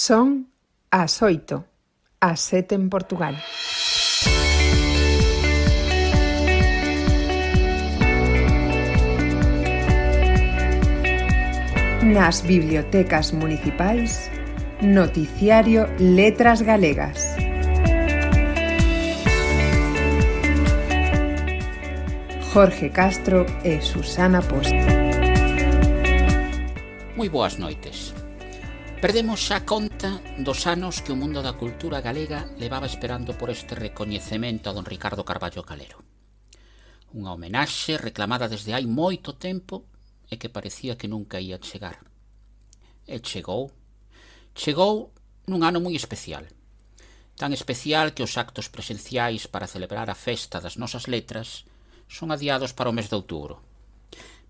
Son as 8, as 7 en Portugal. Nas bibliotecas municipais, noticiario Letras Galegas. Jorge Castro e Susana Poste. Moi boas noites. Perdemos xa conta dos anos que o mundo da cultura galega levaba esperando por este recoñecemento a don Ricardo Carballo Calero. Unha homenaxe reclamada desde hai moito tempo e que parecía que nunca ia chegar. E chegou. Chegou nun ano moi especial. Tan especial que os actos presenciais para celebrar a festa das nosas letras son adiados para o mes de outubro.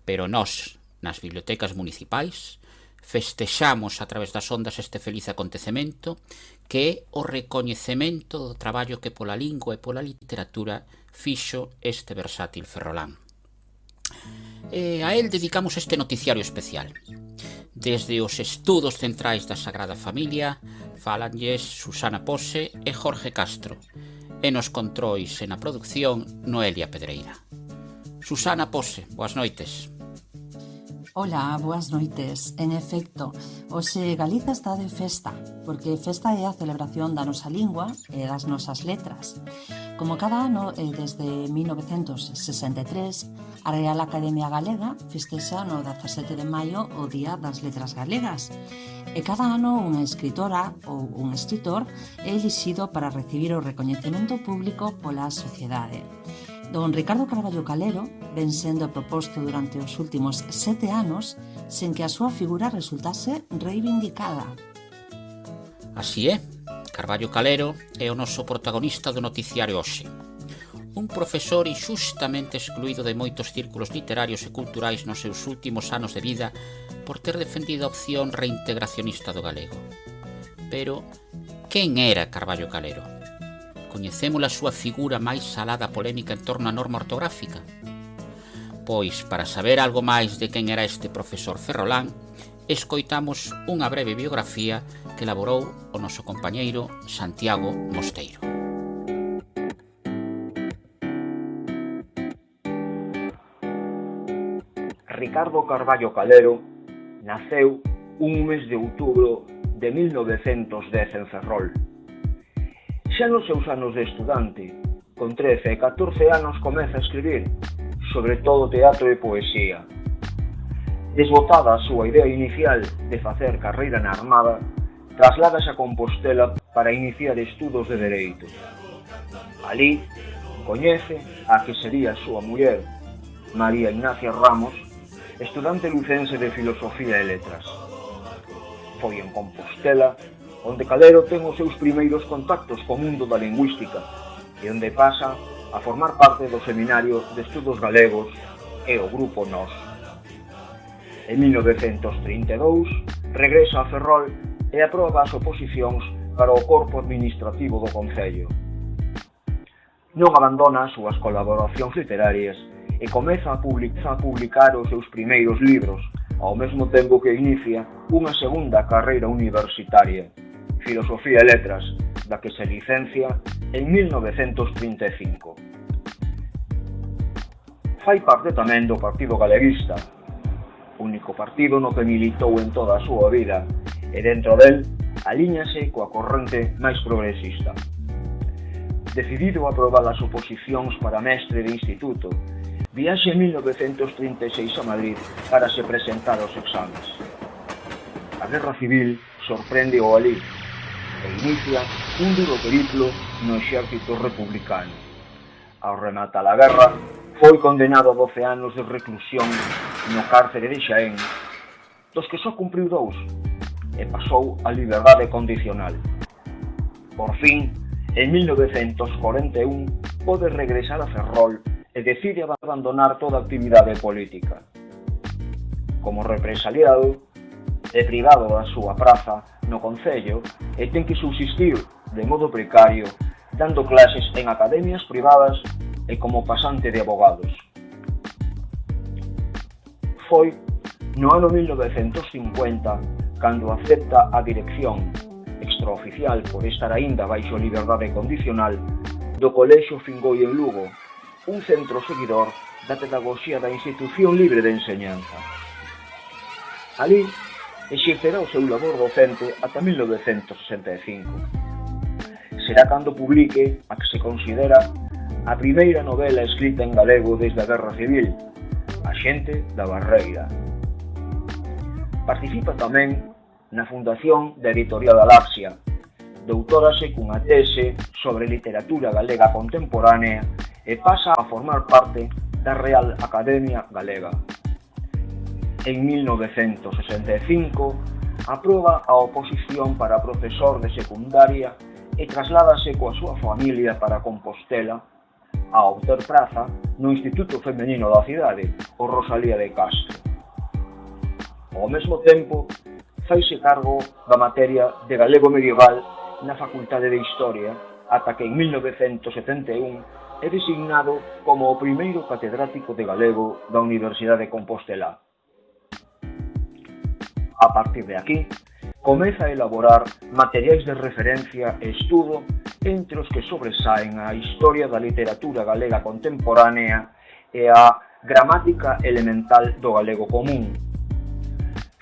Pero nós, nas bibliotecas municipais, festexamos a través das ondas este feliz acontecemento que é o recoñecemento do traballo que pola lingua e pola literatura fixo este versátil ferrolán. E a él dedicamos este noticiario especial. Desde os estudos centrais da Sagrada Familia falanlles Susana Pose e Jorge Castro, e nos controis e na produción Noelia Pedreira. Susana Pose, boas noites. Ola, boas noites. En efecto, hoxe Galiza está de festa, porque festa é a celebración da nosa lingua e das nosas letras. Como cada ano, desde 1963, a Real Academia Galega festexa no 17 de maio o Día das Letras Galegas. E cada ano unha escritora ou un escritor é elixido para recibir o recoñecemento público pola sociedade. Don Ricardo Carballo Calero ven sendo proposto durante os últimos 7 anos sen que a súa figura resultase reivindicada. Así é, Carballo Calero é o noso protagonista do noticiario hoxe. Un profesor inxustamente excluído de moitos círculos literarios e culturais nos seus últimos anos de vida por ter defendido a opción reintegracionista do galego. Pero, quen era Carballo Calero? Coñecemos a súa figura máis salada polémica en torno á norma ortográfica? Pois, para saber algo máis de quen era este profesor ferrolán, escoitamos unha breve biografía que elaborou o noso compañeiro Santiago Mosteiro. Ricardo Carballo Calero naceu un mes de outubro de 1910 en Ferrol. Xa nos seus anos de estudante, con 13 e 14 anos comeza a escribir, sobre todo teatro e poesía. Desbotada a súa idea inicial de facer carreira na Armada, trasládase a Compostela para iniciar estudos de Dereito. Alí, coñece a que sería a súa muller, María Ignacia Ramos, estudante lucense de Filosofía e Letras. Foi en Compostela onde Calero ten os seus primeiros contactos co mundo da lingüística e onde pasa a formar parte do Seminario de Estudos Galegos e o Grupo Nós. En 1932 regresa a Ferrol e aproba as oposicións para o corpo administrativo do Concello. Non abandona as súas colaboracións literarias e comeza a publicar os seus primeiros libros, ao mesmo tempo que inicia unha segunda carreira universitaria, Filosofía e Letras, da que se licencia en 1935. Fai parte tamén do Partido Galeguista, único partido no que militou en toda a súa vida, e dentro del alíñase coa corrente máis progresista. Decidido a aprobar as oposicións para mestre de instituto, viaxe en 1936 a Madrid para se presentar aos exames. A Guerra Civil sorprende o alí e inicia un duro periplo no exército republicano. Ao rematar a guerra, foi condenado a 12 anos de reclusión no cárcere de Xaén, dos que só cumpriu 2, e pasou a liberdade condicional. Por fin, en 1941, pode regresar a Ferrol e decide abandonar toda actividade política. Como represaliado, é privado da súa praza no Concello e ten que subsistir de modo precario, dando clases en academias privadas e como pasante de abogados. Foi no ano 1950 cando acepta a dirección extraoficial por estar aínda baixo liberdade condicional, do Colexio Fingoi en Lugo, un centro seguidor da pedagogía da institución libre de enseñanza. Ali exercerá o seu labor docente ata 1965. Será cando publique a que se considera a primeira novela escrita en galego desde a Guerra Civil, A xente da Barreira. Participa tamén na fundación da Editorial Galaxia, doutórase cunha tese sobre literatura galega contemporánea e pasa a formar parte da Real Academia Galega. En 1965 aproba a oposición para profesor de secundaria e trasládase coa súa familia para Compostela a obter praza no Instituto Femenino da cidade, o Rosalía de Castro. Ao mesmo tempo, faise cargo da materia de galego medieval na Facultade de Historia, ata que en 1971 é designado como o primeiro catedrático de galego da Universidade de Compostela. A partir de aquí, comeza a elaborar materiais de referencia e estudo entre os que sobresaen a historia da literatura galega contemporánea e a gramática elemental do galego común.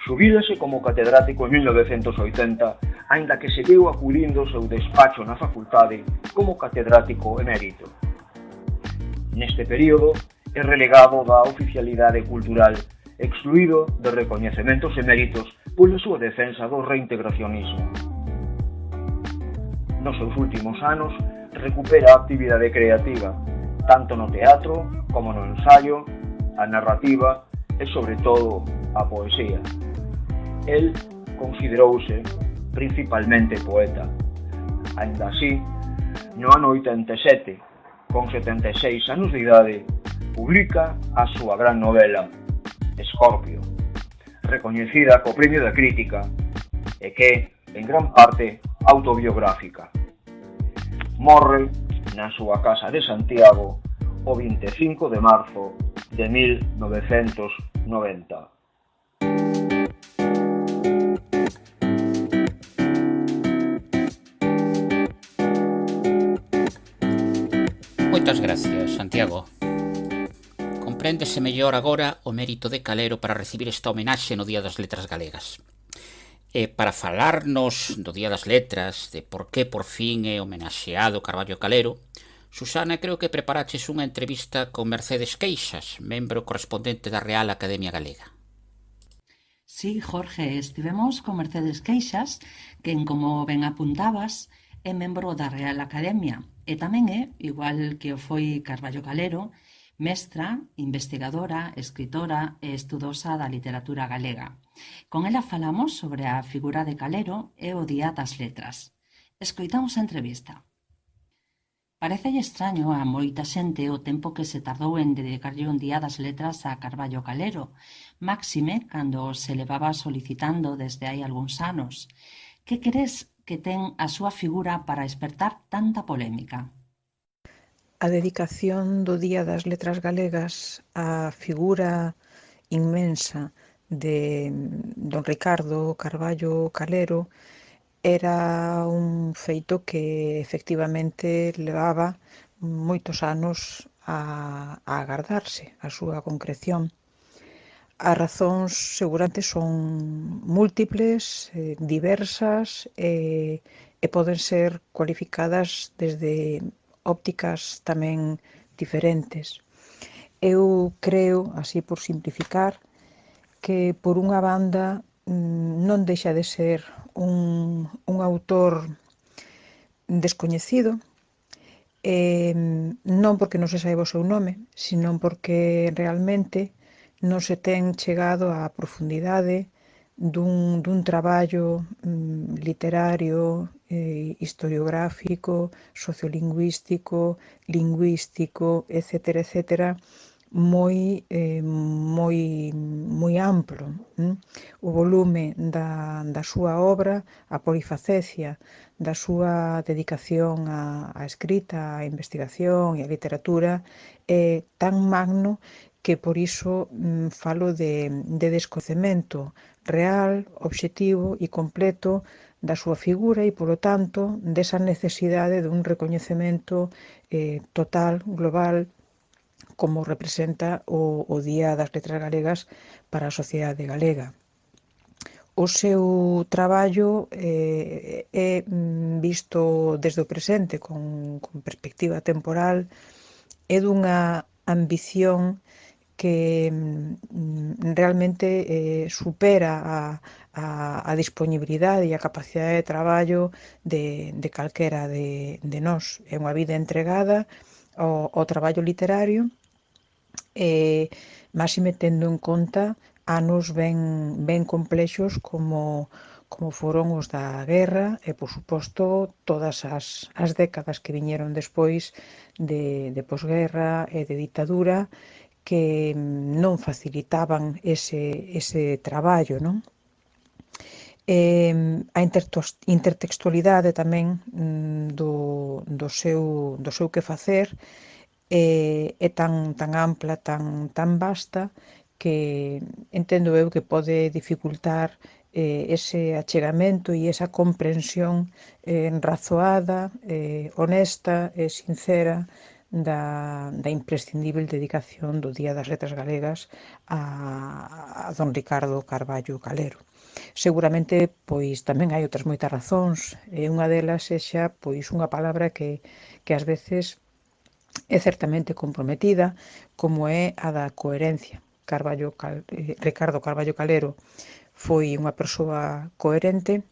Xubílase como catedrático en 1980, aínda que seguiu acudindo ao seu despacho na facultade como catedrático emérito. Neste período é relegado da oficialidade cultural, excluído de recoñecementos e méritos pola súa defensa do reintegracionismo. Nos seus últimos anos recupera a actividade creativa, tanto no teatro como no ensaio, a narrativa e, sobre todo, a poesía. El considerouse principalmente poeta. Aínda así, no ano 87, con 76 anos de idade, publica a súa gran novela, Escorpio, recoñecida co Premio da Crítica e que, en gran parte, autobiográfica. Morre na súa casa de Santiago o 25 de marzo de 1990. Moitas gracias, Santiago. Compréndese mellor agora o mérito de Calero para recibir esta homenaxe no Día das Letras Galegas. E para falarnos do Día das Letras, de por que por fin é homenaxeado Carballo Calero, Susana, creo que preparaches unha entrevista con Mercedes Queixas, membro correspondente da Real Academia Galega. Sí, Jorge, estivemos con Mercedes Queixas, quen, como ben apuntabas, é membro da Real Academia e tamén é, igual que o foi Carballo Calero, mestra, investigadora, escritora e estudosa da literatura galega. Con ela falamos sobre a figura de Calero e o Día das Letras. Escoitamos a entrevista. Parecelle extraño a moita xente o tempo que se tardou en dedicarlle un Día das Letras a Carballo Calero, máxime cando se levaba solicitando desde hai algúns anos. Que crees que ten a súa figura para despertar tanta polémica? A dedicación do Día das Letras Galegas á figura inmensa de don Ricardo Carballo Calero era un feito que efectivamente levaba moitos anos a agardarse a súa concreción. As razóns seguramente son múltiples, diversas e poden ser cualificadas desde ópticas tamén diferentes. Eu creo, así por simplificar, que por unha banda non deixa de ser un autor descoñecido, non porque non se saiba o seu nome, sino porque realmente non se ten chegado á profundidade dun traballo literario, historiográfico, sociolingüístico, lingüístico, etcétera, moi amplo. O volume da súa obra, a polifacecia da súa dedicación á escrita, á investigación e á literatura é tan magno que por iso falo de descoñecemento real, obxectivo e completo da súa figura e, polo tanto, desa necesidade dun recoñecemento total, global, como representa o Día das Letras Galegas para a sociedade galega. O seu traballo é visto desde o presente con perspectiva temporal, é dunha ambición que realmente supera a disponibilidade e a capacidade de traballo de calquera de nós. É unha vida entregada ao traballo literario, máxime tendo en conta anos ben complexos como foron os da guerra e, por suposto, todas as décadas que viñeron despois de posguerra e de ditadura, que non facilitaban ese traballo, non? A intertextualidade tamén do seu quefacer é tan ampla, tan vasta, que entendo eu que pode dificultar ese achegamento e esa comprensión razoada, honesta e sincera da imprescindível dedicación do Día das Letras Galegas a don Ricardo Carballo Calero. Seguramente, pois, tamén hai outras moitas razóns, e unha delas é xa, pois, unha palabra que ás veces é certamente comprometida, como é a da coherencia. Ricardo Carballo Calero foi unha persoa coherente,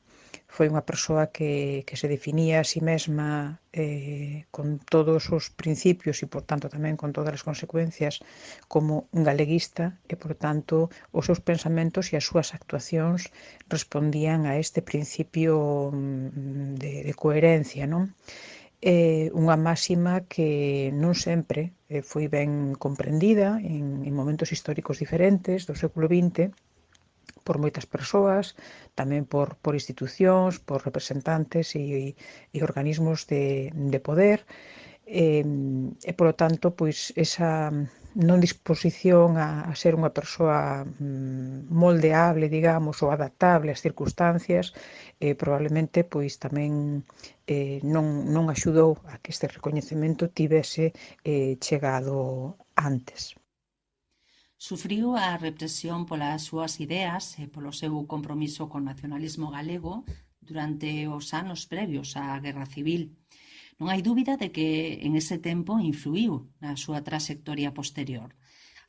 foi unha persoa que se definía a si mesma con todos os principios e, por tanto, tamén con todas as consecuencias como un galeguista e, por tanto, os seus pensamentos e as súas actuacións respondían a este principio de coherencia, non? Unha máxima que non sempre foi ben comprendida en momentos históricos diferentes do século XX, por moitas persoas, tamén por institucións, por representantes e organismos de poder, e, polo tanto, pois, esa non disposición a ser unha persoa moldeable, digamos, ou adaptable ás circunstancias, probablemente, pois, tamén non axudou a que este recoñecemento tivese chegado antes. Sufriu a represión polas súas ideas e polo seu compromiso co nacionalismo galego durante os anos previos á Guerra Civil. Non hai dúbida de que en ese tempo influiu na súa trayectoria posterior.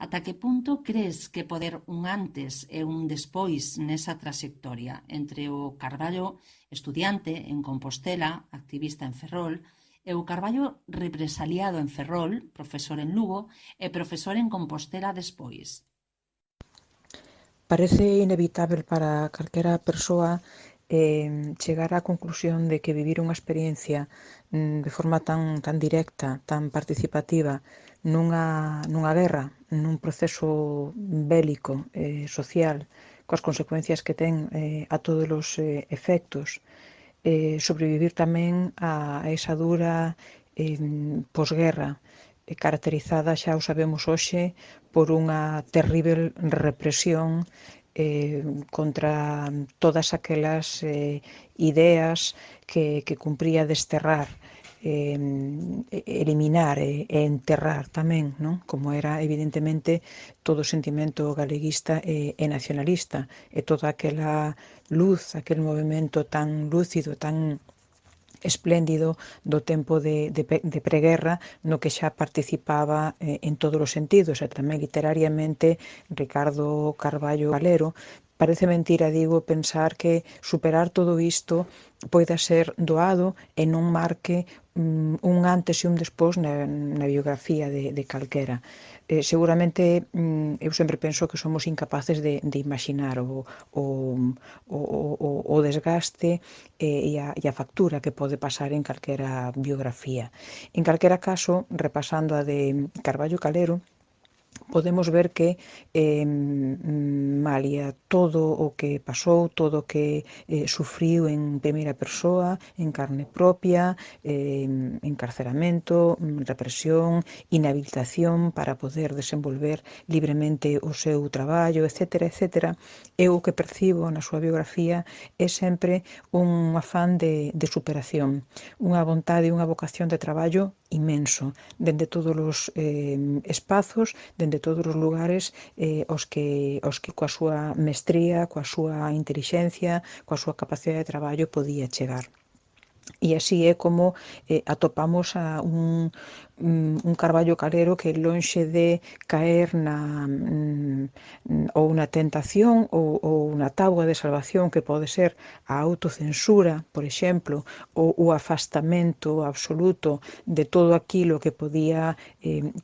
Ata que punto crees que poder un antes e un despois nesa trayectoria entre o Carballo estudiante en Compostela, activista en Ferrol, e o Carballo represaliado en Ferrol, profesor en Lugo e profesor en Compostela despois? Parece inevitável para calquera persoa chegar á conclusión de que vivir unha experiencia de forma tan directa, tan participativa, nunha guerra, nun proceso bélico, social, coas consecuencias que ten a todos os efectos, sobrevivir tamén a esa dura posguerra, caracterizada, xa o sabemos hoxe, por unha terrível represión contra todas aquelas ideas que cumpría desterrar, eliminar e enterrar tamén, non? Como era, evidentemente, todo o sentimento galeguista e nacionalista, e toda aquela luz, aquel movimento tan lúcido, tan espléndido do tempo de preguerra, no que xa participaba en todos os sentidos, e tamén literariamente Ricardo Carballo Calero. Parece mentira, digo, pensar que superar todo isto poida ser doado e non marque un antes e un despois na biografía de calquera. Seguramente eu sempre penso que somos incapaces de imaginar o desgaste e a factura que pode pasar en calquera biografía. En calquera caso, repasando a de Carballo Calero, podemos ver que malia todo o que pasou, todo o que sufriu en primeira persoa, en carne propia, encarceramento, represión, inhabilitación para poder desenvolver libremente o seu traballo, etcétera, etcétera, eu o que percibo na súa biografía é sempre un afán de superación, unha vontade e unha vocación de traballo inmenso, dende todos os espazos, dende todos os lugares os que coa súa mestría, coa súa intelixencia, coa súa capacidade de traballo podía chegar. E así é como atopamos a un Carballo Calero que lonxe de caer ou na tentación ou na táboa de salvación que pode ser a autocensura, por exemplo, ou o afastamento absoluto de todo aquilo que podía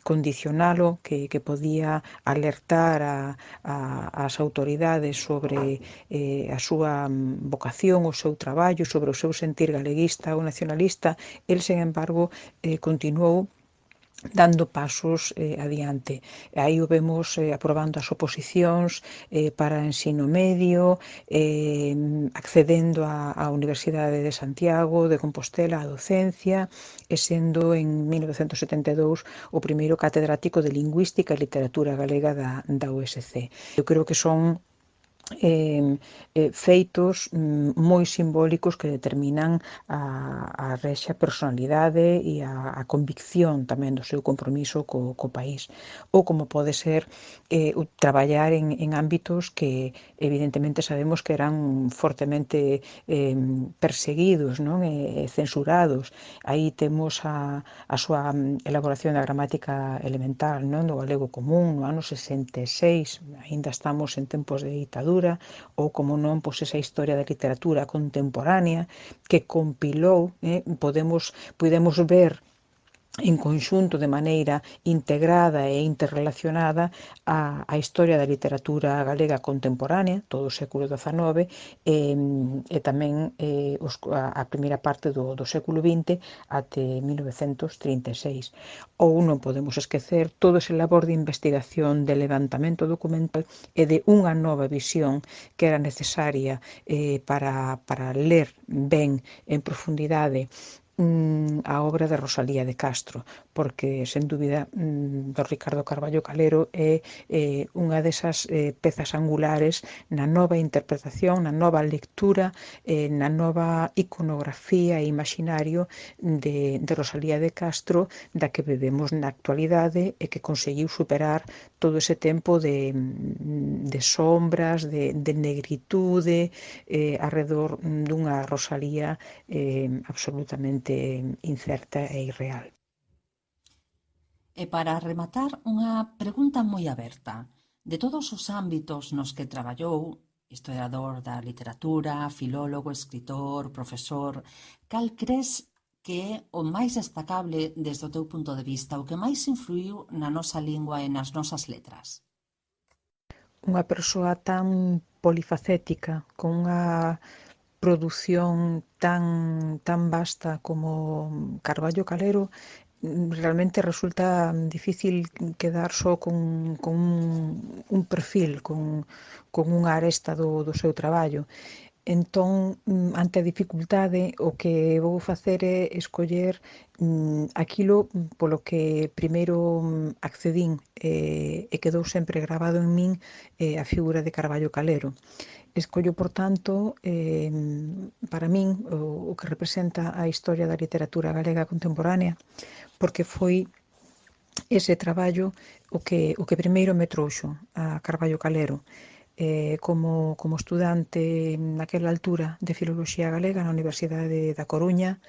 condicionalo, que podía alertar ás autoridades sobre a súa vocación, o seu traballo, sobre o seu sentir galeguista ou nacionalista. El, sen embargo, continuou dando pasos adiante. Aí o vemos aprobando as oposicións para ensino medio, accedendo á Universidade de Santiago de Compostela a docencia e sendo en 1972 o primeiro catedrático de Lingüística e Literatura Galega da USC. Eu creo que son feitos moi simbólicos que determinan a rexa personalidade e a convicción tamén do seu compromiso co país, ou como pode ser traballar en ámbitos que evidentemente sabemos que eran fortemente perseguidos, non? E censurados. Aí temos a súa elaboración da gramática elemental, non? Do galego común no ano 66, aínda estamos en tempos de ditadura, ou como non, pois esa historia da literatura contemporánea que compilou, podemos ver en conxunto de maneira integrada e interrelacionada a historia da literatura galega contemporánea, todo o século XIX, e tamén a primeira parte do século XX até 1936. Ou non podemos esquecer todo ese labor de investigación, de levantamento documental e de unha nova visión que era necesaria para ler ben en profundidade a obra de Rosalía de Castro, porque, sen dúbida, do Ricardo Carballo Calero é unha desas pezas angulares na nova interpretación, na nova lectura, na nova iconografía e imaginario de Rosalía de Castro, da que bebemos na actualidade e que conseguiu superar todo ese tempo de sombras, de negritude arredor dunha Rosalía absolutamente incerta e irreal. E para rematar, unha pregunta moi aberta. De todos os ámbitos nos que traballou, historiador da literatura, filólogo, escritor, profesor, cal crees que é o máis destacable desde o teu punto de vista, o que máis influiu na nosa lingua e nas nosas letras? Unha persoa tan polifacética, con unha produción tan vasta como Carballo Calero, realmente resulta difícil quedar só con un perfil, con unha aresta do seu traballo. Entón, ante a dificultade, o que vou facer é escoller aquilo polo que primeiro accedín e quedou sempre gravado en min a figura de Carballo Calero. Escollo, por tanto, para min, o que representa a historia da literatura galega contemporánea, porque foi ese traballo o que primeiro me trouxo a Carballo Calero. Como estudante naquela altura de Filoloxía Galega na Universidade da Coruña,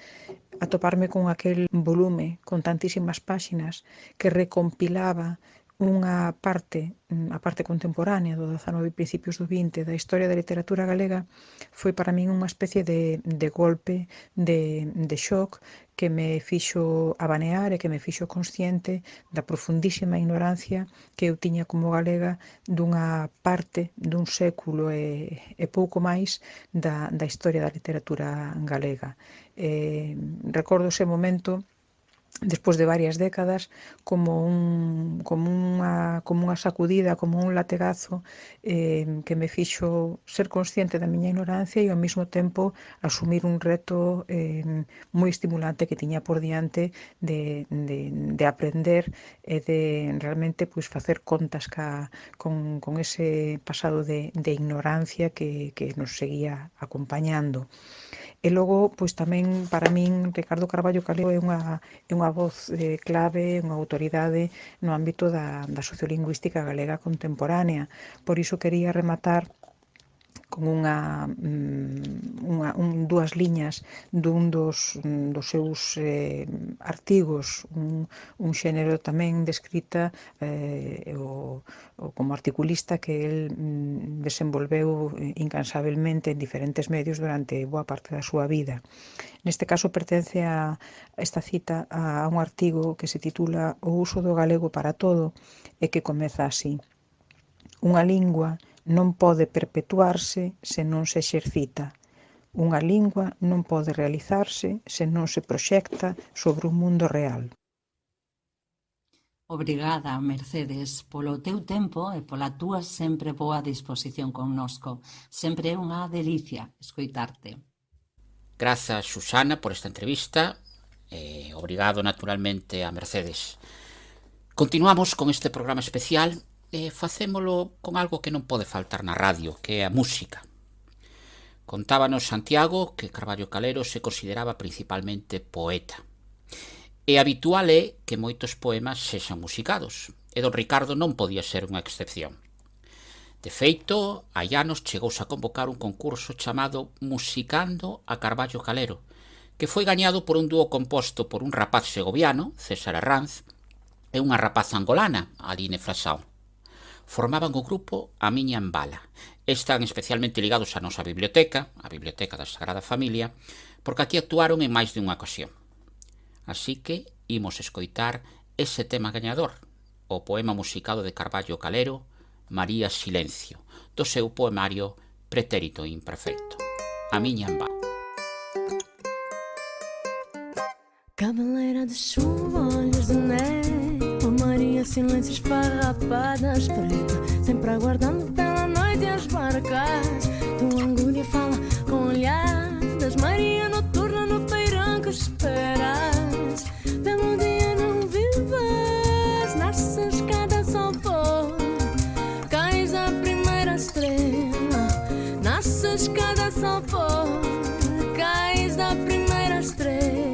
atoparme con aquel volume con tantísimas páxinas que recompilaba unha parte, a parte contemporánea do XIX e principios do XX da historia da literatura galega, foi para min unha especie de golpe, de shock, que me fixo abanear e que me fixo consciente da profundísima ignorancia que eu tiña como galega dunha parte dun século e pouco máis da historia da literatura galega. Recordo ese momento despois de varias décadas, como unha sacudida, como un lategazo que me fixo ser consciente da miña ignorancia e ao mesmo tempo asumir un reto moi estimulante que tiña por diante de aprender e de realmente pois facer contas con ese pasado de ignorancia que nos seguía acompañando. E logo, pois tamén para min Ricardo Carballo Calero é unha voz clave, unha autoridade no ámbito da sociolingüística galega contemporánea. Por iso quería rematar con dúas liñas dun dos seus artigos, un xénero tamén de escrita como articulista que el desenvolveu incansabelmente en diferentes medios durante boa parte da súa vida. Neste caso pertence a esta cita a un artigo que se titula O uso do galego para todo e que comeza así: unha lingua non pode perpetuarse se non se exercita. Unha lingua non pode realizarse se non se proxecta sobre un mundo real. Obrigada, Mercedes, polo teu tempo e pola túa sempre boa disposición connosco. Sempre é unha delicia escoitarte. Grazas, Susana, por esta entrevista e obrigado naturalmente a Mercedes. Continuamos con este programa especial e facémolo con algo que non pode faltar na radio, que é a música. Contábanos Santiago que Carballo Calero se consideraba principalmente poeta. E habitual é que moitos poemas sexan musicados, e don Ricardo non podía ser unha excepción. De feito, hai anos chegouse a convocar un concurso chamado Musicando a Carballo Calero, que foi gañado por un dúo composto por un rapaz segoviano, César Herranz, e unha rapaza angolana, Aline Frasao. Formaban o grupo A Miña Embala. Están especialmente ligados á nosa biblioteca, a Biblioteca da Sagrada Familia, porque aquí actuaron en máis de unha ocasión. Así que imos escoitar ese tema gañador, o poema musicado de Carballo Calero, María Silencio, do seu poemario Pretérito Imperfecto. A Miña Embala. Cabeleira de chuva, olhos de neve, oh Maria, silêncio esfarrapadas, preta, sempre aguardando pela noite as barcas. Tua angúnia fala com olhadas, Maria noturna no peirão que esperas. Pelo dia não vives, nasces cada sol pôr, cais a primeira estrela, nasces cada sol pôr, cais da primeira estrela.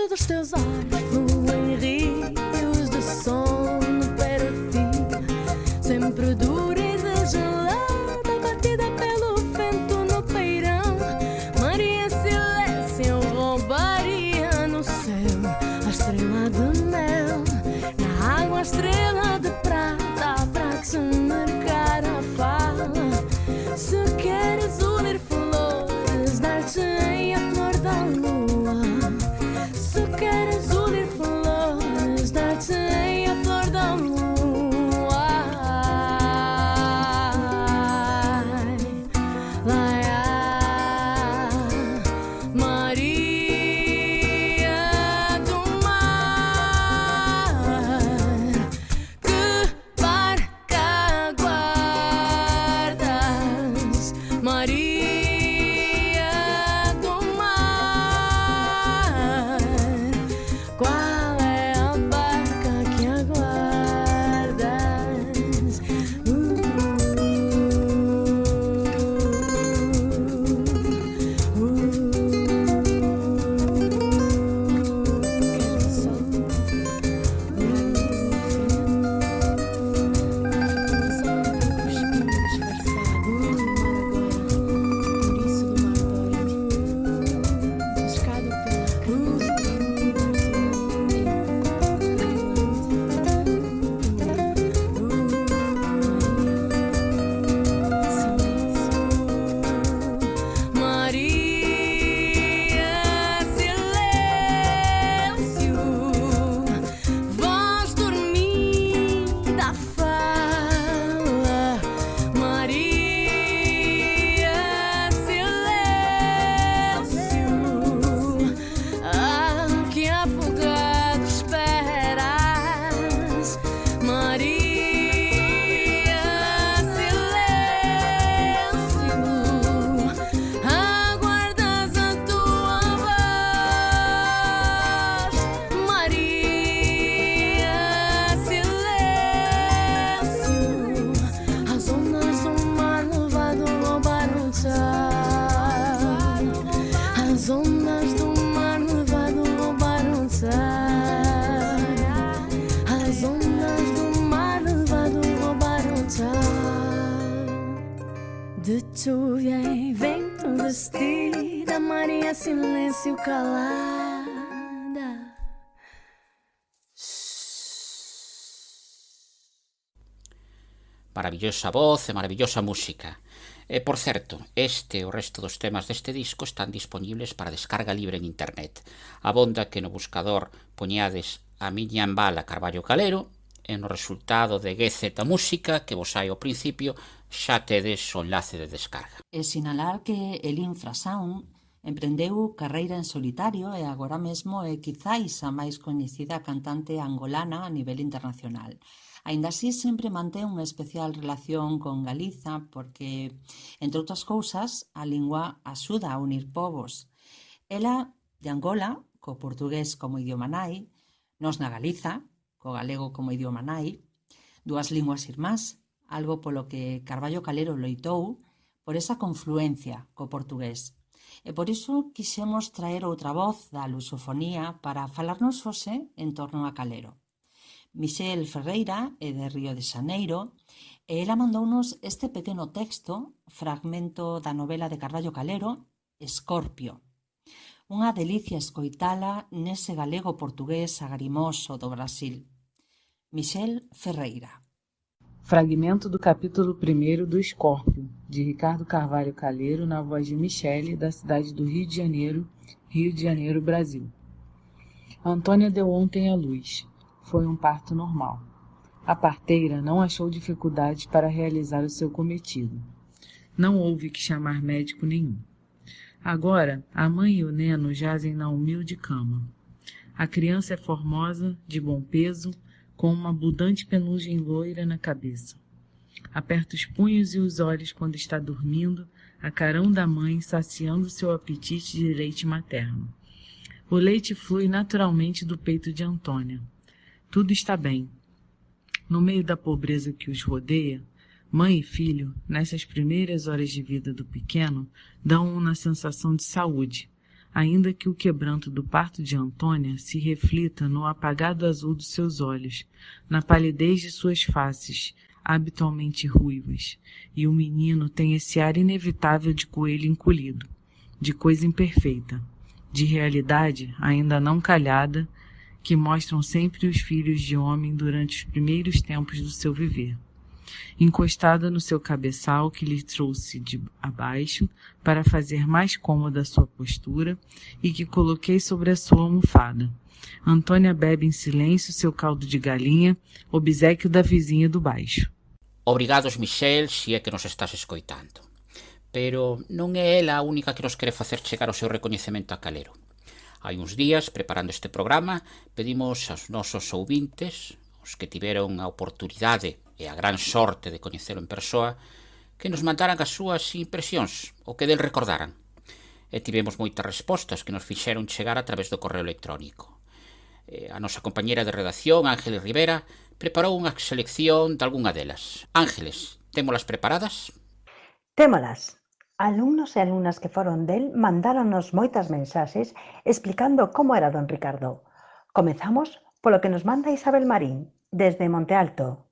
Dos teus olhos fluem rios de sono para ti, sempre dura e gelada, batida pelo vento no peirão. Maria Silêncio roubaria no céu a estrela de mel, na água a estrela de prata para te marcar a fala. Se queres unir flores, dar-te a flor da lua. Se queres unir flores, dar-te a flor da lua. Maria do mar, que barca guardas, Maria do mar. Qual é a barca que aguardas? Queres o sol? Ai, vento vestida, Maria silêncio calada. Maravillosa voz e maravillosa música. Por certo, este e o resto dos temas deste disco están disponibles para descarga libre en internet. Abonda que no buscador poñades a miña embala Carballo Calero e no resultado de GZ Música que vos hai ao principio xa tedes o enlace de descarga. E sinalar que el Infrasound emprendeu carreira en solitario e agora mesmo é quizáis a máis coñecida cantante angolana a nivel internacional. Aínda así, sempre mantén unha especial relación con Galiza porque, entre outras cousas, a lingua axuda a unir povos. Ela, de Angola, co portugués como idioma nai, nos na Galiza, co galego como idioma nai, dúas linguas irmás, algo polo que Carballo Calero loitou por esa confluencia co portugués. E por iso quixemos traer outra voz da lusofonía para falarnos hoxe en torno a Calero. Michelle Ferreira é de Río de Xaneiro e ela mandounos este pequeno texto, fragmento da novela de Carballo Calero, Escorpio. Unha delicia escoitala nese galego portugués agarimoso do Brasil. Michelle Ferreira. Fragmento do capítulo 1º do Escórpio, de Ricardo Carvalho Calero, na voz de Michelle, da cidade do Rio de Janeiro, Brasil. Antônia deu ontem à luz. Foi um parto normal. A parteira não achou dificuldade para realizar o seu cometido. Não houve que chamar médico nenhum. Agora, a mãe e o neno jazem na humilde cama. A criança é formosa, de bom peso, com uma abundante penugem loira na cabeça. Aperta os punhos e os olhos quando está dormindo, a carão da mãe saciando seu apetite de leite materno. O leite flui naturalmente do peito de Antônia. Tudo está bem. No meio da pobreza que os rodeia, mãe e filho, nessas primeiras horas de vida do pequeno, dão uma sensação de saúde, ainda que o quebranto do parto de Antônia se reflita no apagado azul dos seus olhos, na palidez de suas faces, habitualmente ruivas, e o menino tem esse ar inevitável de coelho encolhido, de coisa imperfeita, de realidade ainda não calhada, que mostram sempre os filhos de homem durante os primeiros tempos do seu viver. Encostada no seu cabeçal que lhe trouxe de abaixo para fazer mais cômoda a sua postura e que coloquei sobre a sua almofada. Antônia bebe em silêncio seu caldo de galinha, obséquio da vizinha do baixo. Obrigados, Michelle, se é que nos estás escoitando. Pero non é ela a única que nos quere facer chegar o seu recoñecemento a Calero. Hai uns días, preparando este programa, pedimos aos nosos ouvintes, os que tiveron a oportunidade e a gran sorte de coñecelo en persoa, que nos mandaran as súas impresións, o que del recordaran. E tivemos moitas respostas que nos fixeron chegar a través do correo electrónico. A nosa compañera de redacción, Ángeles Rivera, preparou unha selección de algunha delas. Ángeles, témolas preparadas? Témolas. Alumnos e alumnas que foron del mandáronos moitas mensaxes explicando como era don Ricardo. Comezamos polo que nos manda Isabel Marín, desde Monte Alto.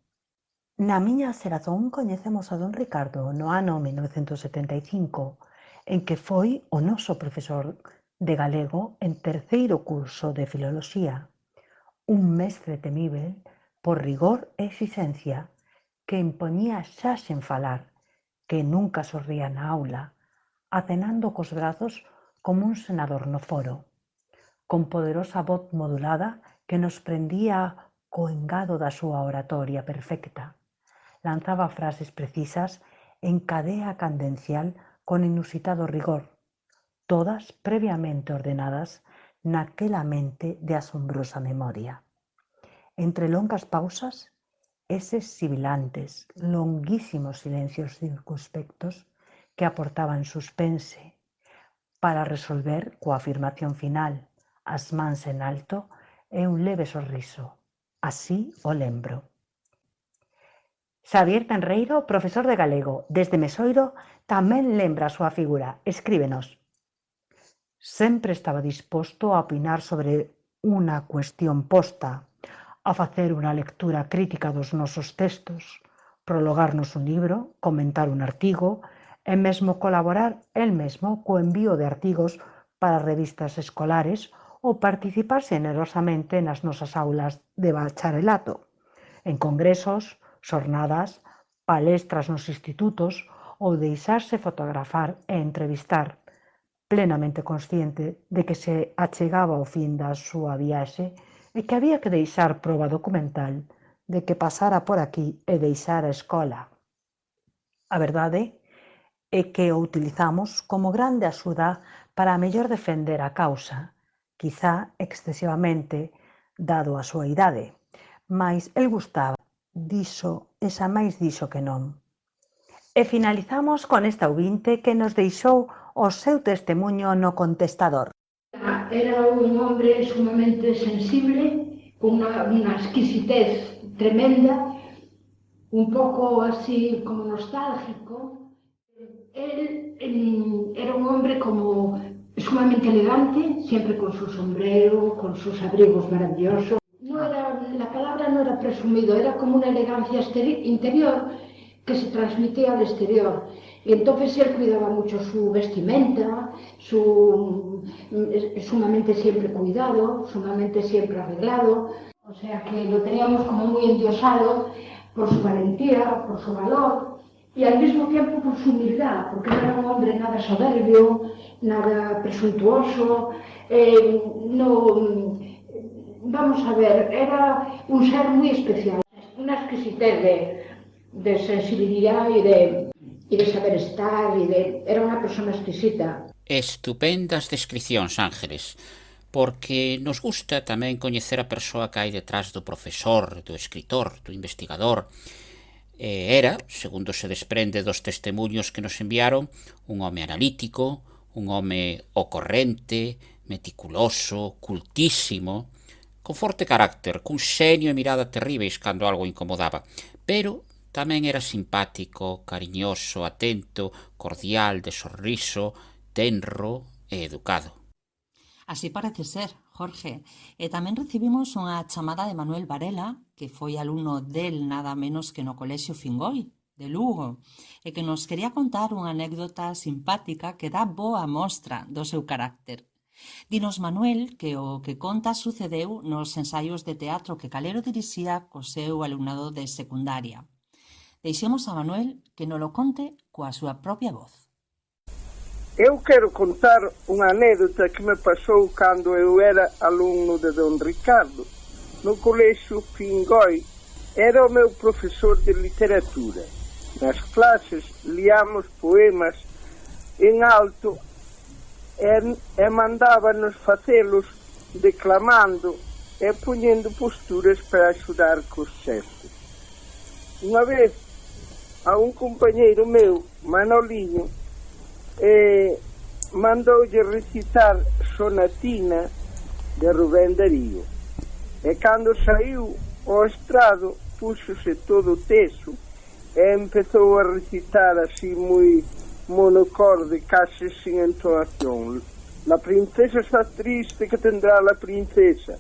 Na miña xeración coñecemos a don Ricardo no ano 1975, en que foi o noso profesor de galego en terceiro curso de filoloxía. Un mestre temível por rigor e exixencia, que impoñía xa sen falar, que nunca sorría na aula, acenando cos brazos como un senador no foro, con poderosa voz modulada que nos prendía co engado da súa oratoria perfecta. Lanzaba frases precisas en cadea cadencial con inusitado rigor, todas previamente ordenadas naquela mente de asombrosa memoria. Entre longas pausas, eses sibilantes, longuísimos silencios circunspectos que aportaban suspense para resolver coa afirmación final, as mans en alto e un leve sorriso. Así o lembro. Xavier Tenreiro, profesor de galego, desde Mesoiro, tamén lembra a súa figura. Escríbenos. Sempre estaba disposto a opinar sobre unha cuestión posta, a facer unha lectura crítica dos nosos textos, prologarnos un libro, comentar un artigo e mesmo colaborar el mesmo co envío de artigos para revistas escolares ou participar xenerosamente nas nosas aulas de bacharelato, en congresos, xornadas, palestras nos institutos ou deixarse fotografar e entrevistar, plenamente consciente de que se achegaba ao fin da súa viaxe e que había que deixar proba documental de que pasara por aquí e deixara a escola. A verdade é que o utilizamos como grande axuda para a mellor defender a causa, quizá excesivamente dado a súa idade, mais el gustaba diso e xa máis dixo que non. E finalizamos con esta ouvinte que nos deixou o seu testemuño no contestador. Era un hombre sumamente sensible, con unha exquisitez tremenda, un pouco así como nostálgico. Él era un hombre como sumamente elegante, siempre con su sombrero, con sus abrigos maravillosos. La palabra no era presumido, era como una elegancia interior que se transmitía al exterior. Y entonces él cuidaba mucho su vestimenta, sumamente siempre cuidado, sumamente siempre arreglado. O sea que lo teníamos como muy endiosado por su valentía, por su valor y al mismo tiempo por su humildad, porque no era un hombre nada soberbio, nada presuntuoso, vamos a ver, era un ser muy especial, una exquisitez de sensibilidad y de saber estar, era una persona exquisita. Estupendas descripcións, Ángeles, porque nos gusta tamén coñecer a persoa que hai detrás do profesor, do escritor, do investigador. Era, segundo se desprende dos testemuños que nos enviaron, un home analítico, un home ocorrente, meticuloso, cultísimo, con forte carácter, cun xenio e mirada terríveis cando algo incomodaba, pero tamén era simpático, cariñoso, atento, cordial, de sorriso, tenro e educado. Así parece ser, Jorge. E tamén recibimos unha chamada de Manuel Varela, que foi alumno del nada menos que no Colexio Fingoi, de Lugo, e que nos quería contar unha anécdota simpática que dá boa mostra do seu carácter. Dinos Manuel que o que conta sucedeu nos ensaios de teatro que Calero dirixía co seu alumnado de secundaria. Deixemos a Manuel que nos lo conte coa súa propia voz. Eu quero contar unha anécdota que me pasou cando eu era alumno de Don Ricardo, no Colexio Fingoi. Era o meu profesor de literatura. Nas clases liamos poemas en alto e mandábanos facelos declamando e poñendo posturas para axudar cos xestos. Unha vez, a un compañeiro meu, Manoliño, mandoulle recitar Sonatina de Rubén Darío. E cando saiu ao estrado, púxose todo teso e empezou a recitar así moi monocorde, case sin entonación. La princesa está triste, que tendrá la princesa.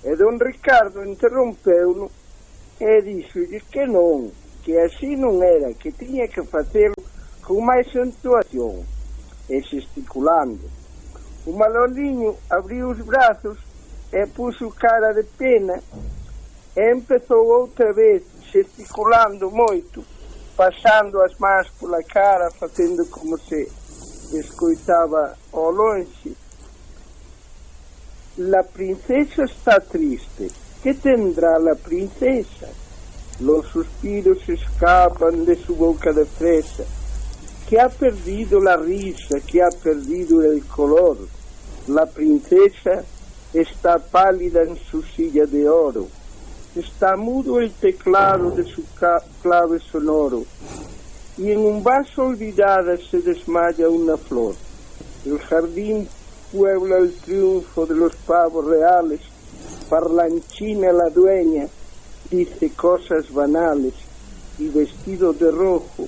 E Don Ricardo interrompeu-no e dixolle que non, que así non era, que tiña que facelo con máis entoación e gesticulando. O Manoliño abriu os brazos e puxo cara de pena e empezou outra vez gesticulando moito, pasando as mans pola cara, facendo como se escoitaba ao lonxe. La princesa está triste. Que tendrá la princesa? Los suspiros escapan de su boca de fresa, que ha perdido la risa, que ha perdido el color. La princesa está pálida en su silla de oro. Está mudo el teclado de su clave sonoro, y en un vaso olvidada se desmaya una flor. El jardín puebla el triunfo de los pavos reales. Parlanchina la dueña dice cosas banales, y vestido de rojo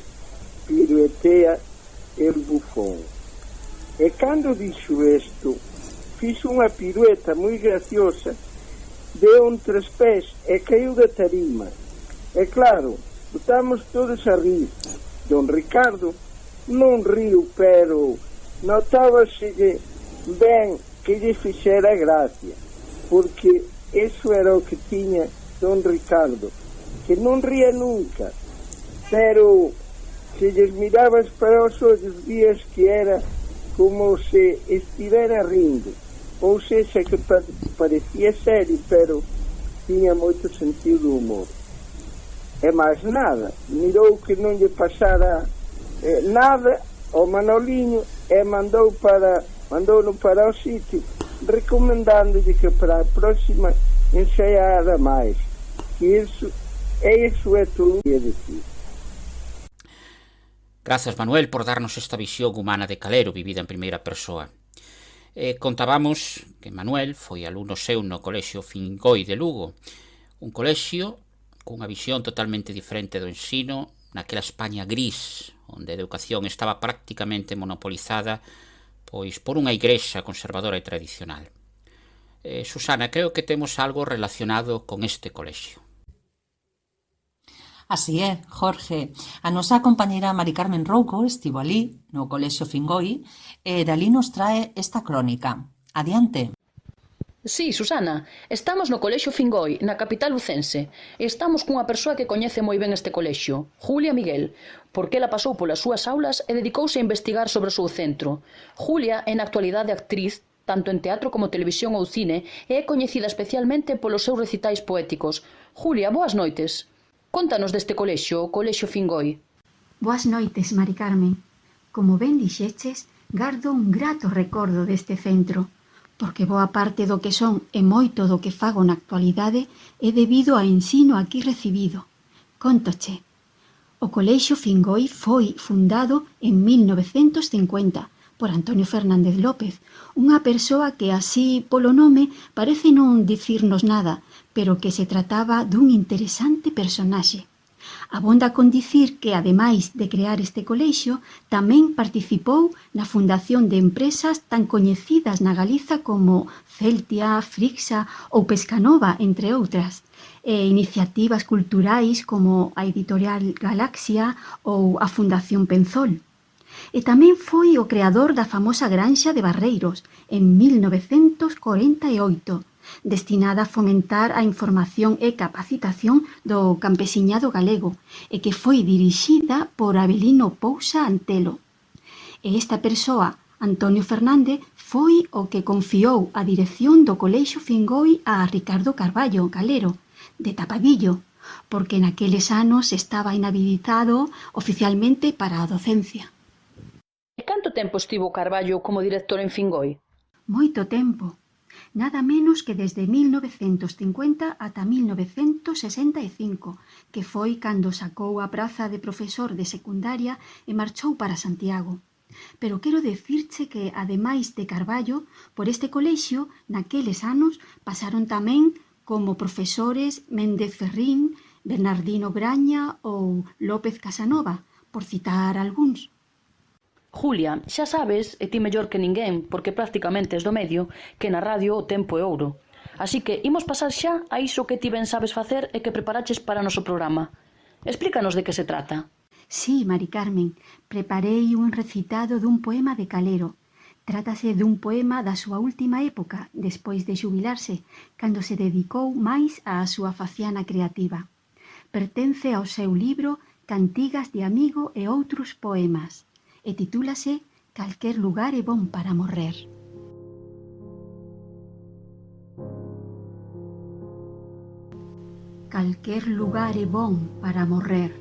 piruetea el bufón. E cando dixo isto, fixo unha pirueta moi graciosa, deu un trespés e caiu da tarima. E claro, estamos todos a rir. Don Ricardo non río, pero notábase ben que lle fixera gracia, porque eso era o que tiña don Ricardo, que non ría nunca, pero se lles mirabas para os ollos vías que era como se estivera rindo, ou seja, que parecía serio, pero tiña moito sentido do humor. E máis nada, mirou que non lle pasara nada ao Manoliño e mandouno para o sitio, recomendándolle que para a próxima ensaiara máis, que iso é todo o que ia dicir. Grazas, Manuel, por darnos esta visión humana de Calero vivida en primeira persoa. Contábamos que Manuel foi alumno seu no Colexio Fingoi de Lugo, un colexio cunha visión totalmente diferente do ensino naquela España gris, onde a educación estaba prácticamente monopolizada pois por unha igrexa conservadora e tradicional. Susana, creo que temos algo relacionado con este colexio. Así é, Jorge. A nosa compañeira Mari Carmen Rouco estivo ali, no Colexio Fingoi, e dali nos trae esta crónica. Adiante. Sí, Susana, estamos no Colexio Fingoi, na capital lucense, e estamos cunha persoa que coñece moi ben este colexio, Julia Miguel, porque ela pasou polas súas aulas e dedicouse a investigar sobre o seu centro. Julia é na actualidade actriz, tanto en teatro como televisión ou cine, e é coñecida especialmente polos seus recitais poéticos. Julia, boas noites. Contanos deste colexio, o Colexio Fingoi. Boas noites, Mari Carmen. Como ben dixeches, gardo un grato recordo deste centro, porque boa parte do que son e moito do que fago na actualidade é debido ao ensino aquí recibido. Contoche. O Colexio Fingoi foi fundado en 1950 por Antonio Fernández López, unha persoa que así polo nome parece non dicirnos nada, pero que se trataba dun interesante personaxe. Abonda con dicir que, ademais de crear este colexio, tamén participou na fundación de empresas tan coñecidas na Galiza como Celtia, Frixa ou Pescanova, entre outras, e iniciativas culturais como a Editorial Galaxia ou a Fundación Penzol. E tamén foi o creador da famosa Granxa de Barreiros en 1948, destinada a fomentar a información e capacitación do campesiñado galego e que foi dirixida por Avelino Pousa Antelo. E esta persoa, Antonio Fernández, foi o que confiou a dirección do Colexio Fingoi a Ricardo Carballo Calero, de Tapadillo, porque naqueles anos estaba inhabilitado oficialmente para a docencia. E canto tempo estivo Carballo como director en Fingoi? Moito tempo. Nada menos que desde 1950 ata 1965, que foi cando sacou a praza de profesor de secundaria e marchou para Santiago. Pero quero decirche que, ademais de Carballo, por este colexio, naqueles anos, pasaron tamén como profesores Méndez Ferrín, Bernardino Graña ou López Casanova, por citar algúns. Julia, xa sabes, e ti mellor que ninguén, porque prácticamente es do medio, que na radio o tempo é ouro. Así que imos pasar xa a iso que ti ben sabes facer e que preparaches para o noso programa. Explícanos de que se trata. Sí, Mari Carmen, preparei un recitado dun poema de Calero. Trátase dun poema da súa última época, despois de xubilarse, cando se dedicou máis á súa faciana creativa. Pertence ao seu libro Cantigas de amigo e outros poemas, e titúlase Calquer lugar é bon para morrer. Calquer lugar é bon para morrer.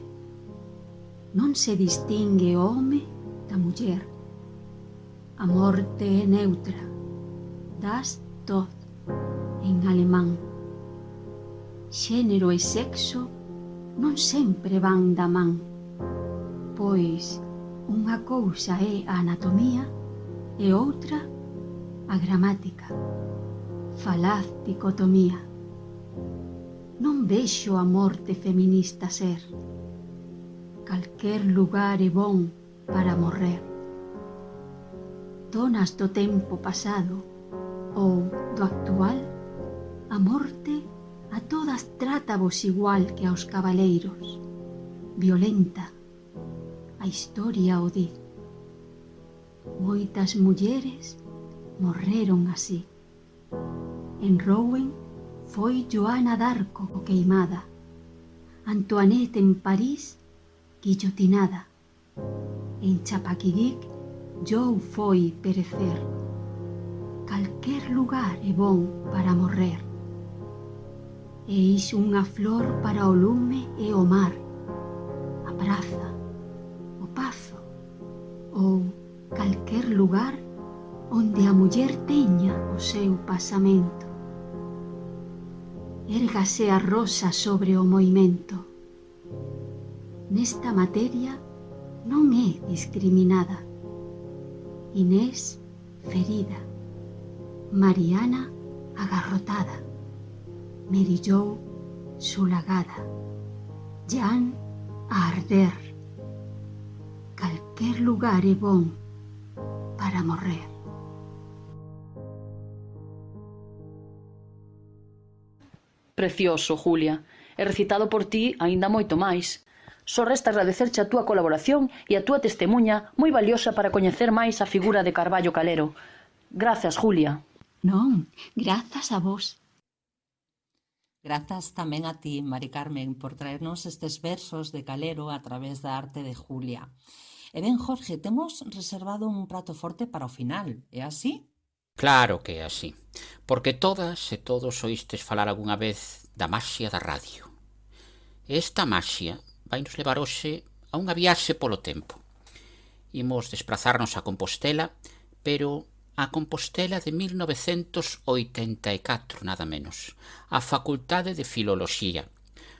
Non se distingue o home da muller. A morte é neutra. Das Tod, en alemán. Xénero e sexo non sempre van da man, pois unha cousa é a anatomía e outra a gramática. Falaz dicotomía. Non vexo a morte feminista ser. Calquer lugar é bon para morrer. Donas do tempo pasado ou do actual, a morte a todas trátavos igual que aos cabaleiros. Violenta. A historia o di. moitas mulleres morreron así. En Rouen foi Joana d'Arco queimada, Antoinette en París guillotinada, en Chapaquiric Jou foi perecer. Calquer lugar é bon para morrer. Eis unha flor para o lume e o mar, a praza, o pazo, ou calquer lugar onde a muller teña o seu pasamento. Érgase a rosa sobre o moimento. Nesta materia non é discriminada. Inés, ferida. Mariana, agarrotada. Merillou, sulagada. Jan, a arder. Calquer lugar é bon para morrer. Precioso, Julia. E recitado por ti aínda moito máis. Só resta agradecerche a túa colaboración e a túa testemuña moi valiosa para coñecer máis a figura de Carballo Calero. Grazas, Julia. Non, grazas a vos. Grazas tamén a ti, Mari Carmen, por traernos estes versos de Calero a través da arte de Julia. E ben, Jorge, temos reservado un prato forte para o final, é así? Claro que é así, porque todas e todos oístes falar algunha vez da maxia da radio. E esta maxia vai nos levar hoxe a unha viaxe polo tempo. Imos desprazarnos a Compostela, pero a Compostela de 1984, nada menos, a Facultade de Filoloxía,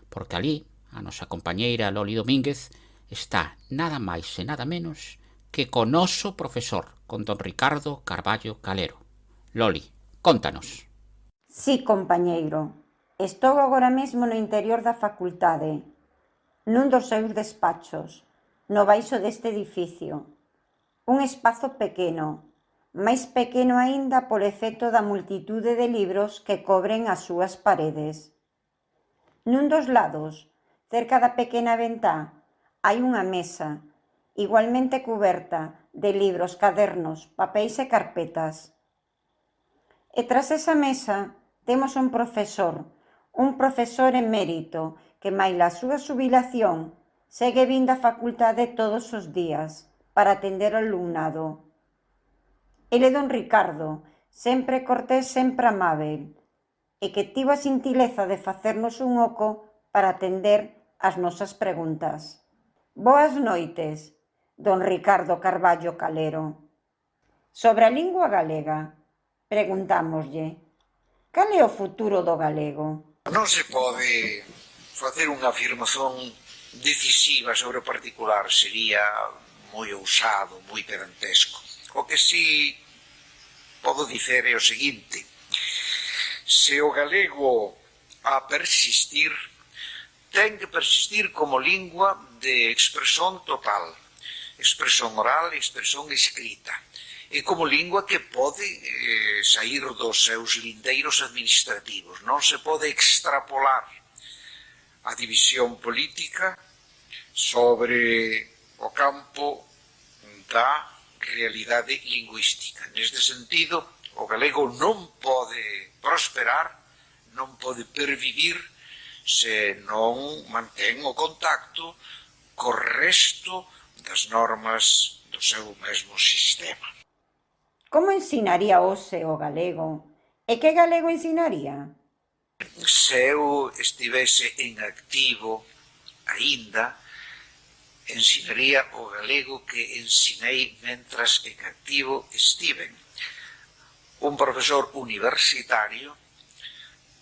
porque ali a nosa compañeira Loli Domínguez está nada máis e nada menos que co noso profesor, con don Ricardo Carballo Calero. Loli, contanos. Sí, compañeiro. Estou agora mesmo no interior da facultade, nun dos seus despachos, no baixo deste edificio. Un espazo pequeno, máis pequeno aínda por efecto da multitude de libros que cobren as súas paredes. Nun dos lados, cerca da pequena ventá, hai unha mesa, igualmente cuberta de libros, cadernos, papéis e carpetas. E tras esa mesa temos un profesor emérito que, maila a súa xubilación, segue vindo á facultade todos os días para atender ao alumnado. Ele é don Ricardo, sempre cortés, sempre amável, e que tivo a xentileza de facernos un oco para atender as nosas preguntas. Boas noites, don Ricardo Carballo Calero. Sobre a lingua galega, preguntámoslle, cal é o futuro do galego? Non se pode facer unha afirmación decisiva sobre o particular, sería moi ousado, moi pedantesco. O que si podo dicer é o seguinte: se o galego a persistir, ten que persistir como lingua de expresión total, expresión oral e expresión escrita, e como lingua que pode sair dos seus lindeiros administrativos. Non se pode extrapolar a división política sobre o campo da realidade lingüística. Neste sentido, o galego non pode prosperar, non pode pervivir se non mantén o contacto co resto das normas do seu mesmo sistema. Como ensinaría hoxe o galego? E que galego ensinaría? Se eu estivese en activo aínda, ensinaría o galego que ensinei mentras en activo estiven. Un profesor universitario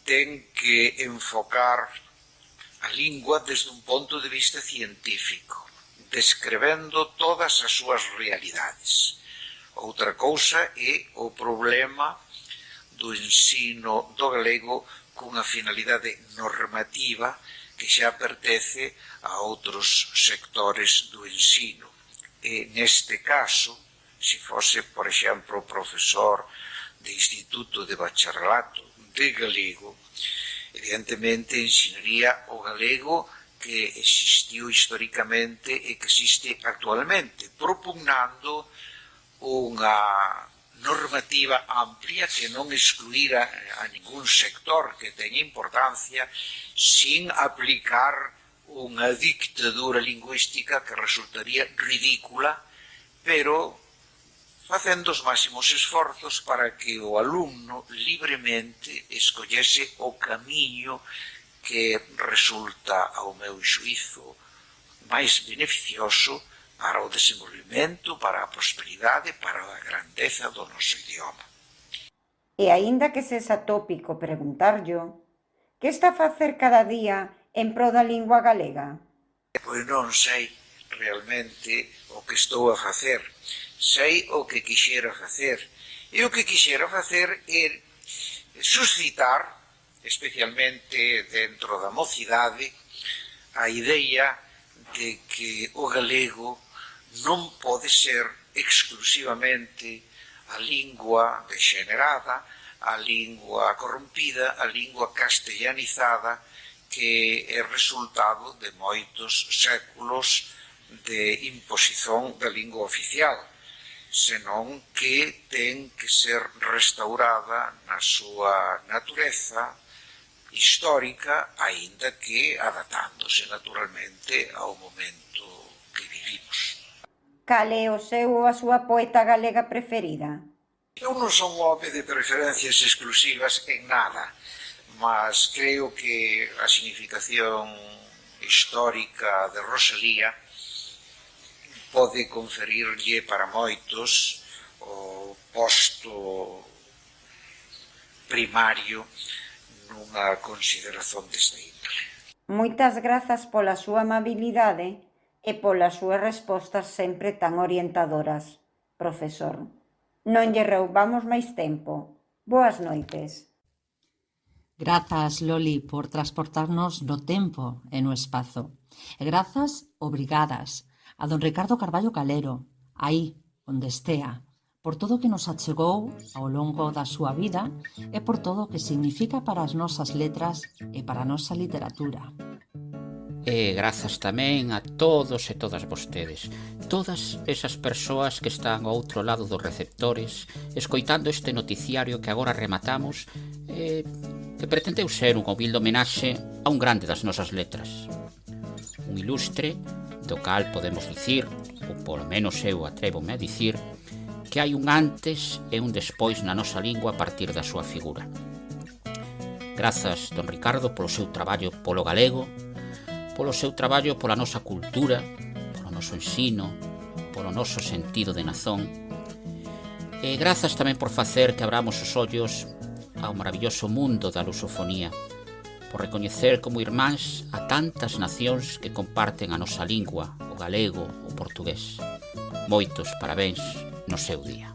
ten que enfocar a lingua desde un ponto de vista científico, descrevendo todas as súas realidades. Outra cousa é o problema do ensino do galego cunha finalidade normativa que xa pertence a outros sectores do ensino. E neste caso, se fose, por exemplo, profesor de instituto de bacharelato de galego, evidentemente ensinaría o galego que existiu historicamente e que existe actualmente, propugnando unha normativa amplia que non excluíra a ningún sector que teña importancia sin aplicar unha dictadura lingüística que resultaría ridícula, pero facendo os máximos esforzos para que o alumno libremente escollese o camiño que resulta, ao meu xuízo, máis beneficioso para o desenvolvemento, para a prosperidade, para a grandeza do noso idioma. E aínda que sexa tópico preguntarllo, que está a facer cada día en pro da lingua galega? Pois non sei realmente o que estou a facer. Sei o que quixera facer. E o que quixera facer é suscitar, especialmente dentro da mocidade, a idea de que o galego non pode ser exclusivamente a lingua degenerada, a lingua corrompida, a lingua castellanizada, que é resultado de moitos séculos de imposición da lingua oficial, senón que ten que ser restaurada na súa natureza histórica, aínda que adaptándose naturalmente ao momento que vivimos. Cal é o seu ou a súa poeta galega preferida? Eu non son home de preferencias exclusivas en nada, mas creo que a significación histórica de Rosalía pode conferirlle para moitos o posto primario nunha consideración desta índole. Moitas grazas pola súa amabilidade e polas súas respostas sempre tan orientadoras, profesor. Non lle roubamos máis tempo. Boas noites. Grazas, Loli, por transportarnos no tempo e no espazo. E grazas, obrigadas, a don Ricardo Carballo Calero, aí, onde estea, por todo o que nos achegou ao longo da súa vida e por todo o que significa para as nosas letras e para a nosa literatura. E grazas tamén a todos e todas vostedes, todas esas persoas que están ao outro lado dos receptores, escoitando este noticiario que agora rematamos, que pretendeu ser un humilde homenaxe a un grande das nosas letras. Un ilustre do cal podemos dicir, ou polo menos eu atrévome a dicir, que hai un antes e un despois na nosa lingua a partir da súa figura. Grazas, don Ricardo, polo seu traballo polo galego, polo seu traballo pola nosa cultura, polo noso ensino, polo noso sentido de nazón. E grazas tamén por facer que abramos os ollos ao maravilloso mundo da lusofonía, por recoñecer como irmáns a tantas nacións que comparten a nosa lingua, o galego, o portugués. Moitos parabéns no seu día.